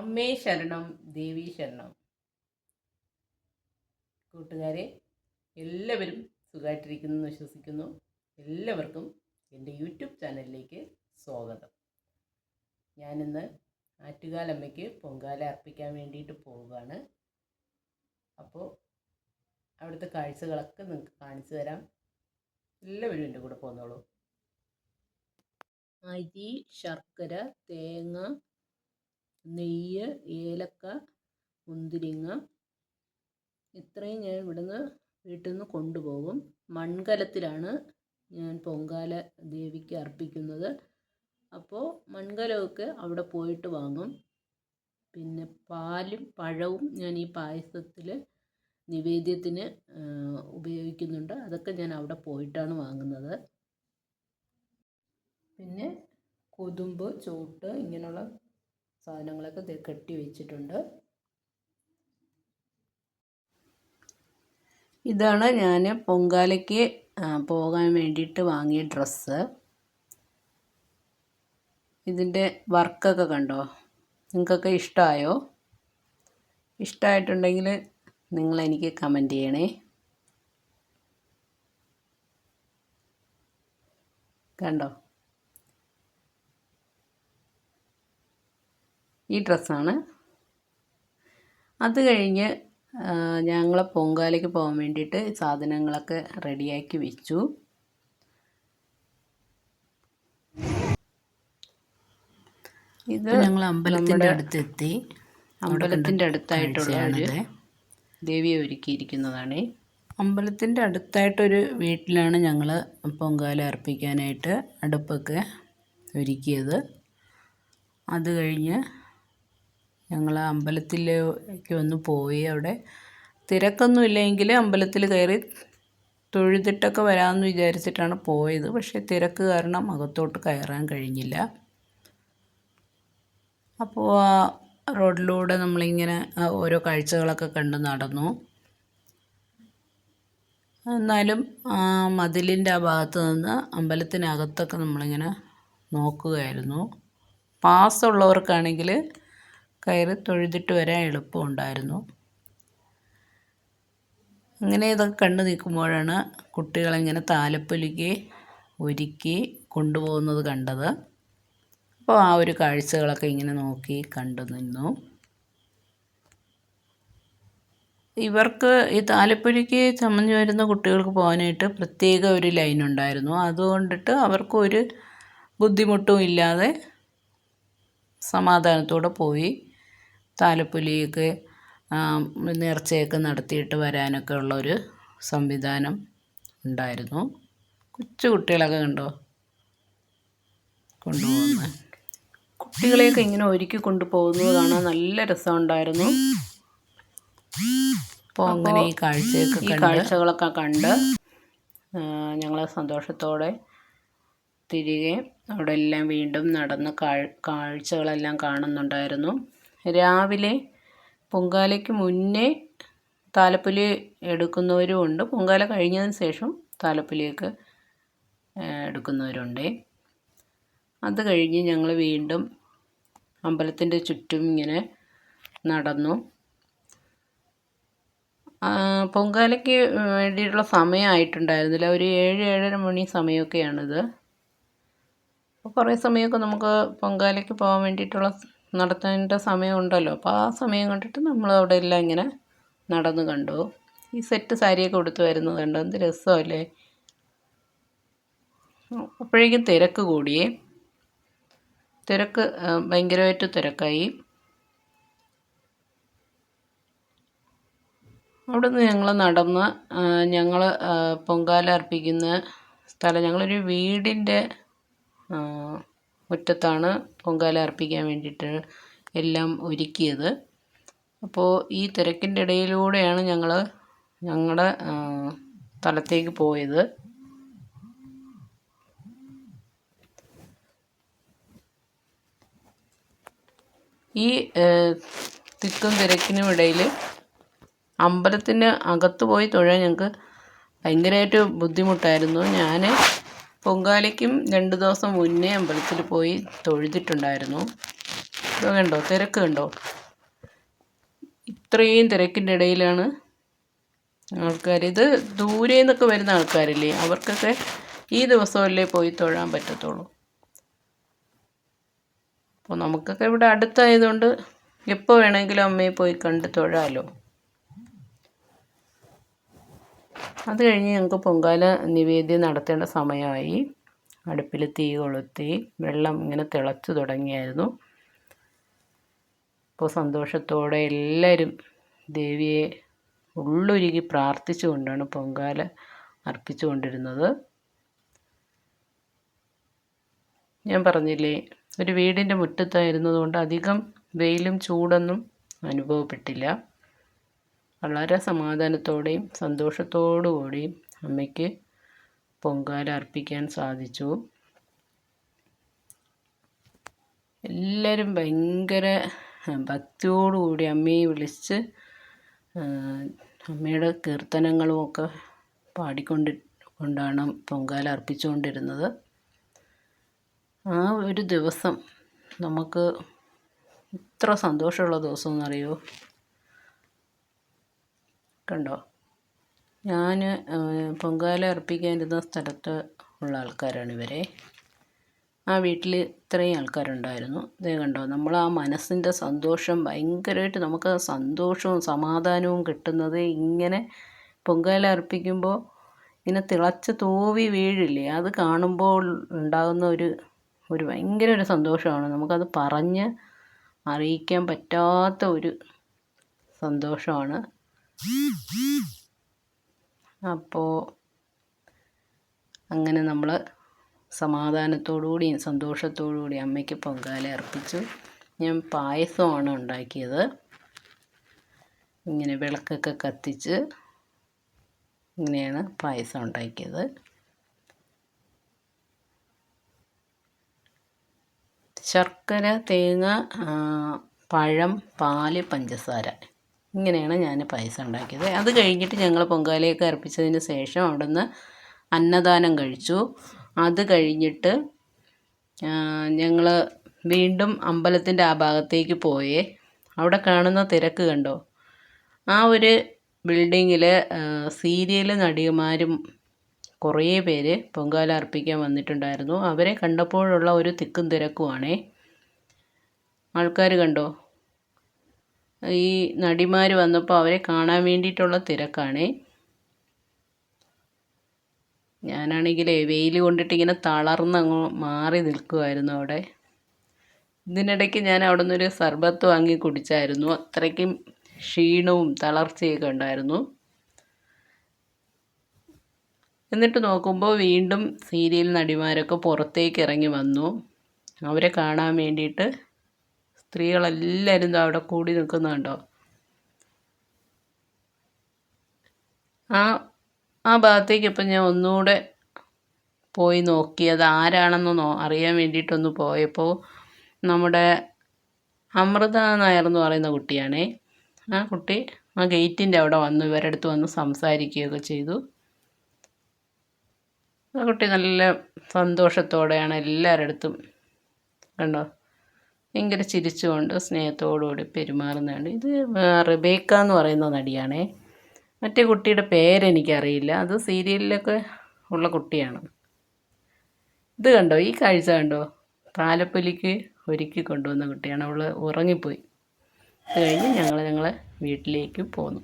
അമ്മേ ശരണം ദേവി ശരണം. കൂട്ടുകാരെ, എല്ലാവരും സുഖമായിട്ടിരിക്കുന്നു എന്ന് വിശ്വസിക്കുന്നു. എല്ലാവർക്കും എൻ്റെ യൂട്യൂബ് ചാനലിലേക്ക് സ്വാഗതം. ഞാനിന്ന് ആറ്റുകാലമ്മയ്ക്ക് പൊങ്കാല അർപ്പിക്കാൻ വേണ്ടിയിട്ട് പോവുകയാണ്. അപ്പോൾ അവിടുത്തെ കാഴ്ചകളൊക്കെ നിങ്ങൾക്ക് കാണിച്ചു തരാം. എല്ലാവരും എൻ്റെ കൂടെ പോന്നോളൂ. അരി, ശർക്കര, തേങ്ങ, നെയ്യ്, ഏലക്ക, മുന്തിരിങ്ങ, ഇത്രയും ഞാൻ ഇവിടുന്ന് വീട്ടിൽ നിന്ന് കൊണ്ടുപോകും. മൺകലത്തിലാണ് ഞാൻ പൊങ്കാല ദേവിക്ക് അർപ്പിക്കുന്നത്. അപ്പോൾ മൺകലമൊക്കെ അവിടെ പോയിട്ട് വാങ്ങും. പിന്നെ പാലും പഴവും ഞാൻ ഈ പായസത്തിൽ നിവേദ്യത്തിന് ഉപയോഗിക്കുന്നുണ്ട്. അതൊക്കെ ഞാൻ അവിടെ പോയിട്ടാണ് വാങ്ങുന്നത്. പിന്നെ കൊതുമ്പ്, ചോട്ട്, ഇങ്ങനെയുള്ള സാധനങ്ങളൊക്കെ കെട്ടി വെച്ചിട്ടുണ്ട്. ഇതാണ് ഞാൻ പൊങ്കാലയ്ക്ക് പോകാൻ വേണ്ടിയിട്ട് വാങ്ങിയ ഡ്രസ്സ്. ഇതിൻ്റെ വർക്കൊക്കെ കണ്ടോ? നിങ്ങൾക്കൊക്കെ ഇഷ്ടമായോ? ഇഷ്ടമായിട്ടുണ്ടെങ്കിൽ നിങ്ങളെനിക്ക് കമൻറ്റ് ചെയ്യണേ. കണ്ടോ? ഈ ഡ്രസ്സാണ്. അത് കഴിഞ്ഞ് ഞങ്ങൾ പൊങ്കാലയ്ക്ക് പോകാൻ വേണ്ടിയിട്ട് സാധനങ്ങളൊക്കെ റെഡിയാക്കി വെച്ചു. ഇത് ഞങ്ങൾ അമ്പലത്തിൻ്റെ അടുത്തെത്തി. അമ്പലത്തിൻ്റെ അടുത്തായിട്ടുള്ള ഒരു ദേവിയെ ഒരുക്കിയിരിക്കുന്നതാണ്. അമ്പലത്തിൻ്റെ അടുത്തായിട്ടൊരു വീട്ടിലാണ് ഞങ്ങൾ പൊങ്കാല അർപ്പിക്കാനായിട്ട് അടുപ്പൊക്കെ ഒരുക്കിയത്. അത് കഴിഞ്ഞ് ഞങ്ങൾ അമ്പലത്തിലേക്ക് ഒന്ന് പോയി. അവിടെ തിരക്കൊന്നും ഇല്ലെങ്കിൽ അമ്പലത്തിൽ കയറി തൊഴുതിട്ടൊക്കെ വരാമെന്ന് വിചാരിച്ചിട്ടാണ് പോയത്. പക്ഷേ തിരക്ക് കാരണം അകത്തോട്ട് കയറാൻ കഴിഞ്ഞില്ല. അപ്പോൾ ആ റോഡിലൂടെ നമ്മളിങ്ങനെ ഓരോ കാഴ്ചകളൊക്കെ കണ്ട് നടന്നു. എന്നാലും മതിലിൻ്റെ ആ ഭാഗത്ത് നിന്ന് അമ്പലത്തിനകത്തൊക്കെ നമ്മളിങ്ങനെ നോക്കുകയായിരുന്നു. പാസ്സുള്ളവർക്കാണെങ്കിൽ കയറി തൊഴുതിട്ട് വരാൻ എളുപ്പമുണ്ടായിരുന്നു. അങ്ങനെ ഇതൊക്കെ കണ്ടു നിൽക്കുമ്പോഴാണ് കുട്ടികളിങ്ങനെ താലപ്പൊലിക്ക് ഒരുക്കി കൊണ്ടുപോകുന്നത് കണ്ടത്. അപ്പോൾ ആ ഒരു കാഴ്ചകളൊക്കെ ഇങ്ങനെ നോക്കി കണ്ടു നിന്നു. ഇവർക്ക് ഈ താലപ്പൊലിക്ക് ചമഞ്ഞു വരുന്ന കുട്ടികൾക്ക് പോകാനായിട്ട് പ്രത്യേക ഒരു ലൈൻ ഉണ്ടായിരുന്നു. അതുകൊണ്ടിട്ട് അവർക്കൊരു ബുദ്ധിമുട്ടും ഇല്ലാതെ സമാധാനത്തോടെ പോയി താലപ്പൊലിയൊക്കെ നേർച്ചയൊക്കെ നടത്തിയിട്ട് വരാനൊക്കെ ഉള്ളൊരു സംവിധാനം ഉണ്ടായിരുന്നു. കൊച്ചു കുട്ടികളൊക്കെ കണ്ടോ കൊണ്ടുപോകുന്നത്. കുട്ടികളെയൊക്കെ ഇങ്ങനെ ഒരുക്കി കൊണ്ടുപോകുന്നത് കാണാൻ നല്ല രസമുണ്ടായിരുന്നു. അപ്പോൾ അങ്ങനെ ഈ കാഴ്ചകളൊക്കെ കണ്ട് ഞങ്ങൾ സന്തോഷത്തോടെ തിരികെ അവിടെ എല്ലാം വീണ്ടും നടന്ന് കാഴ്ചകളെല്ലാം കാണുന്നുണ്ടായിരുന്നു. രാവിലെ പൊങ്കാലയ്ക്ക് മുന്നേ താലപ്പൊലി എടുക്കുന്നവരും ഉണ്ട്. പൊങ്കാല കഴിഞ്ഞതിന് ശേഷം താലപ്പൊലിയൊക്കെ എടുക്കുന്നവരുണ്ട്. അത് കഴിഞ്ഞ് ഞങ്ങൾ വീണ്ടും അമ്പലത്തിൻ്റെ ചുറ്റും ഇങ്ങനെ നടന്നു. പൊങ്കാലയ്ക്ക് വേണ്ടിയിട്ടുള്ള സമയമായിട്ടുണ്ടായിരുന്നില്ല. ഒരു 7-7:30 മണി സമയമൊക്കെയാണിത്. അപ്പോൾ കുറേ സമയമൊക്കെ നമുക്ക് പൊങ്കാലയ്ക്ക് പോകാൻ വേണ്ടിയിട്ടുള്ള നടത്തേണ്ട സമയമുണ്ടല്ലോ. അപ്പോൾ ആ സമയം കണ്ടിട്ട് നമ്മൾ അവിടെ എല്ലാം ഇങ്ങനെ നടന്നു കണ്ടു. ഈ സെറ്റ് സാരിയൊക്കെ ഉടുത്ത് വരുന്നത് കണ്ടോ? എന്ത് രസമല്ലേ? അപ്പോഴേക്കും തിരക്ക് കൂടിയേ. തിരക്ക് ഭയങ്കരമായിട്ട് തിരക്കായി. അവിടെ നിന്ന് ഞങ്ങൾ നടന്ന് ഞങ്ങൾ പൊങ്കാല അർപ്പിക്കുന്ന സ്ഥലം, ഞങ്ങളൊരു വീടിൻ്റെ മുറ്റത്താണ് പൊങ്കാല അർപ്പിക്കാൻ വേണ്ടിയിട്ട് എല്ലാം ഒരുക്കിയത്. അപ്പോൾ ഈ തിരക്കിൻ്റെ ഇടയിലൂടെയാണ് ഞങ്ങളുടെ സ്ഥലത്തേക്ക് പോയത്. ഈ തിക്കും തിരക്കിനും ഇടയിൽ അമ്പലത്തിന് അകത്ത് പോയി തൊഴാൻ ഞങ്ങൾക്ക് ഭയങ്കരമായിട്ട് ബുദ്ധിമുട്ടായിരുന്നു. ഞാൻ പൊങ്കാലയ്ക്കും 2 ദിവസം മുന്നേ അമ്പലത്തിൽ പോയി തൊഴുതിട്ടുണ്ടായിരുന്നു. ഇത് കണ്ടോ, തിരക്ക് കണ്ടോ? ഇത്രയും തിരക്കിൻ്റെ ഇടയിലാണ് ആൾക്കാർ, ഇത് ദൂരെ നിന്നൊക്കെ വരുന്ന ആൾക്കാരില്ലേ, അവർക്കൊക്കെ ഈ ദിവസമല്ലേ പോയി തൊഴാൻ പറ്റത്തുള്ളൂ. അപ്പോൾ നമുക്കൊക്കെ ഇവിടെ അടുത്തായതുകൊണ്ട് എപ്പോൾ വേണമെങ്കിലും അമ്മയെ പോയി കണ്ട് തൊഴാമല്ലോ. അത് കഴിഞ്ഞ് ഞങ്ങൾക്ക് പൊങ്കാല നിവേദ്യം നടത്തേണ്ട സമയമായി. അടുപ്പിൽ തീ കൊളുത്തി, വെള്ളം ഇങ്ങനെ തിളച്ചു തുടങ്ങിയായിരുന്നു. അപ്പോൾ സന്തോഷത്തോടെ എല്ലാവരും ദേവിയെ ഉള്ളൊരുക്കി പ്രാർത്ഥിച്ചുകൊണ്ടാണ് പൊങ്കാല അർപ്പിച്ചു കൊണ്ടിരുന്നത്. ഞാൻ പറഞ്ഞില്ലേ, ഒരു വീടിൻ്റെ മുറ്റത്തായിരുന്നതുകൊണ്ട് അധികം വെയിലും ചൂടൊന്നും അനുഭവപ്പെട്ടില്ല. വളരെ സമാധാനത്തോടെയും സന്തോഷത്തോടു കൂടിയും അമ്മയ്ക്ക് പൊങ്കാല അർപ്പിക്കാൻ സാധിച്ചു. എല്ലാവരും ഭയങ്കര ഭക്തിയോടുകൂടി അമ്മയെ വിളിച്ച് അമ്മയുടെ കീർത്തനങ്ങളുമൊക്കെ കൊണ്ടാണ് പൊങ്കാല അർപ്പിച്ചുകൊണ്ടിരുന്നത്. ആ ഒരു ദിവസം നമുക്ക് ഇത്ര സന്തോഷമുള്ള ദിവസമെന്നറിയോ? കണ്ടോ, ഞാൻ പൊങ്കാല അർപ്പിക്കാനിരുന്ന സ്ഥലത്ത് ഉള്ള ആൾക്കാരാണ് ഇവരെ. ആ വീട്ടിൽ ഇത്രയും ആൾക്കാരുണ്ടായിരുന്നു. ഇതേ കണ്ടോ, നമ്മൾ ആ മനസ്സിൻ്റെ സന്തോഷം ഭയങ്കരമായിട്ട്, നമുക്ക് സന്തോഷവും സമാധാനവും കിട്ടുന്നത് ഇങ്ങനെ പൊങ്കാല അർപ്പിക്കുമ്പോൾ ഇങ്ങനെ തിളച്ച് തൂവി വീഴില്ലേ, അത് കാണുമ്പോൾ ഉണ്ടാകുന്ന ഒരു ഭയങ്കര ഒരു സന്തോഷമാണ്. നമുക്കത് പറഞ്ഞ് അറിയിക്കാൻ പറ്റാത്ത ഒരു സന്തോഷമാണ്. അപ്പോൾ അങ്ങനെ നമ്മൾ സമാധാനത്തോടുകൂടിയും സന്തോഷത്തോടുകൂടി അമ്മയ്ക്ക് പൊങ്കാല അർപ്പിച്ചു. ഞാൻ പായസമാണ് ഉണ്ടാക്കിയത്. ഇങ്ങനെ വിളക്കൊക്കെ കത്തിച്ച് ഇങ്ങനെയാണ് പായസം ഉണ്ടാക്കിയത്. ശർക്കര, തേങ്ങ, പഴം, പാല്, പഞ്ചസാര, ഇങ്ങനെയാണ് ഞാൻ പായസം ഉണ്ടാക്കിയത്. അത് കഴിഞ്ഞിട്ട് ഞങ്ങൾ പൊങ്കാലയൊക്കെ അർപ്പിച്ചതിന് ശേഷം അവിടെ നിന്ന് അന്നദാനം കഴിച്ചു. അത് കഴിഞ്ഞിട്ട് ഞങ്ങൾ വീണ്ടും അമ്പലത്തിൻ്റെ ആ ഭാഗത്തേക്ക് പോയേ. അവിടെ കാണുന്ന തിരക്ക് കണ്ടോ? ആ ഒരു ബിൽഡിങ്ങിൽ സീരിയൽ നടിമാരും കുറേ പേര് പൊങ്കാല അർപ്പിക്കാൻ വന്നിട്ടുണ്ടായിരുന്നു. അവരെ കണ്ടപ്പോഴുള്ള ഒരു തിക്കും തിരക്കുമാണേ. ആൾക്കാർ കണ്ടോ, ഈ നടിമാർ വന്നപ്പോൾ അവരെ കാണാൻ വേണ്ടിയിട്ടുള്ള തിരക്കാണേ. ഞാനാണെങ്കിൽ വെയിൽ കൊണ്ടിട്ട് ഇങ്ങനെ തളർന്നങ്ങ് മാറി നിൽക്കുമായിരുന്നു അവിടെ. ഇതിനിടയ്ക്ക് ഞാൻ അവിടെ നിന്നൊരു സർബത്ത് വാങ്ങി കുടിച്ചായിരുന്നു. അത്രയ്ക്കും ക്ഷീണവും തളർച്ചയൊക്കെ ഉണ്ടായിരുന്നു. എന്നിട്ട് നോക്കുമ്പോൾ വീണ്ടും സീരിയൽ നടിമാരൊക്കെ പുറത്തേക്ക് ഇറങ്ങി വന്നു. അവരെ കാണാൻ വേണ്ടിയിട്ട് സ്ത്രീകളെല്ലാവരും അവിടെ കൂടി നിൽക്കുന്നുണ്ടോ? ആ ഭാഗത്തേക്ക് ഇപ്പം ഞാൻ ഒന്നുകൂടെ പോയി നോക്കി, അത് ആരാണെന്ന് അറിയാൻ വേണ്ടിയിട്ടൊന്ന് പോയപ്പോൾ നമ്മുടെ അമൃത നായർ എന്ന് പറയുന്ന കുട്ടിയാണേ. ആ കുട്ടി ആ ഗേറ്റിൻ്റെ അവിടെ വന്നു ഇവരുടെ അടുത്ത് വന്ന് സംസാരിക്കുകയൊക്കെ ചെയ്തു. ആ കുട്ടി നല്ല സന്തോഷത്തോടെയാണ് എല്ലാവരുടെ അടുത്തും, കണ്ടോ, ഭയങ്കര ചിരിച്ചുകൊണ്ട് സ്നേഹത്തോടുകൂടി പെരുമാറുന്നതാണ്. ഇത് റിബേക്ക എന്ന് പറയുന്ന നടിയാണേ. മറ്റേ കുട്ടിയുടെ പേരെനിക്കറിയില്ല. അത് സീരിയലിലൊക്കെ ഉള്ള കുട്ടിയാണ്. ഇത് കണ്ടോ, ഈ കാഴ്ച കണ്ടോ? താലപ്പൊലിക്ക് ഒരുക്കി കൊണ്ടുവന്ന കുട്ടിയാണ്. അവൾ ഉറങ്ങിപ്പോയി. അത് കഴിഞ്ഞ് ഞങ്ങൾ വീട്ടിലേക്ക് പോന്നു.